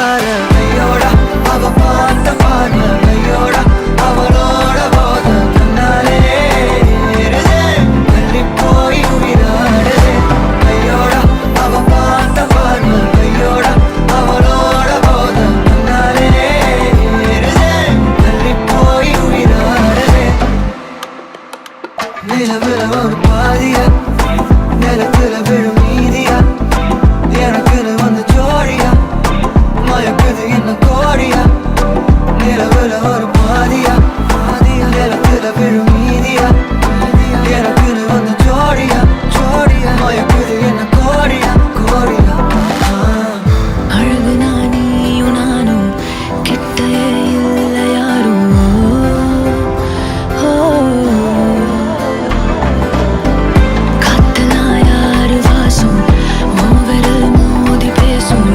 உள்ளார ஐயோடா அவ பார்த்த பார்வை ஐயோடா அவளோட போத தன்னாலே ஏறுதே தள்ளி போய் உயிராடுதே ஐயோடா அவ பார்த்த பார்வை ஐயோடா அவளோட போத தன்னாலே ஏறுதே தள்ளி போய் உயிராடுதே நிலவுல ஒரு பாதியா நிலத்துல விழும் மீதியா எனக்குன்னு வந்து ஜோடியா மயக்குது என்ன கோடியா நிலவுல ஒரு பாதியா நிலத்துல விழும் மீதியா எனக்குன்னு வந்து ஜோடியா மயக்குது என்ன கோடியா அழகு நானியும் நானும் கிட்டே இல்லை யாரும் காத்தெல்லாம் யாரு வாசம் மூவரில் மோதி பேசும்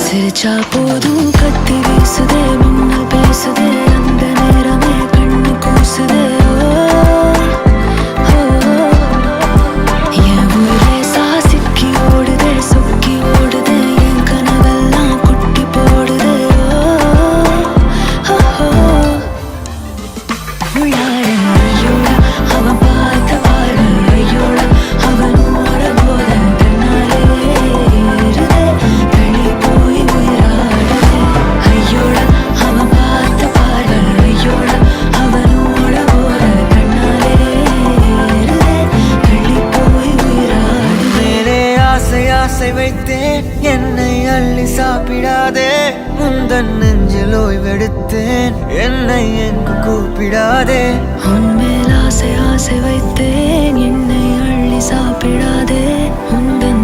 சிரிச்சா போதும் கத்தி வீசுதே மின்னல் பேசுதே அந்த நேரமே கண்ணு கூசுதே என் ஊரே சாசிக்கி ஓடுதே சொக்கி ஓடுதே என் கனவெல்லாம் குட்டி போடுதே உள்ளார ஐயோடா அவன் பார்த்த பார்வை ஐயோடா அவனோட போத தன்னாலே ஏறுதே தள்ளி போய் உயிராடுதே ஐயோடா அவன் பார்த்த பார்வை ஐயோடா அவனோட போத தன்னாலே ஏறுதே தள்ளி போய் உயிராடுதே மேலே ஆசை ஆசை வைத்தேன் என்னை அள்ளி சாப்பிடாதே முந்தன் நெஞ்சில் ஓய்வெடுத்தேன் என்னை எங்கு கூப்பிடாதே உன்மேல் ஆசை ஆசை வைத்தேன் என்னை அள்ளி சாப்பிடாதே உந்தன்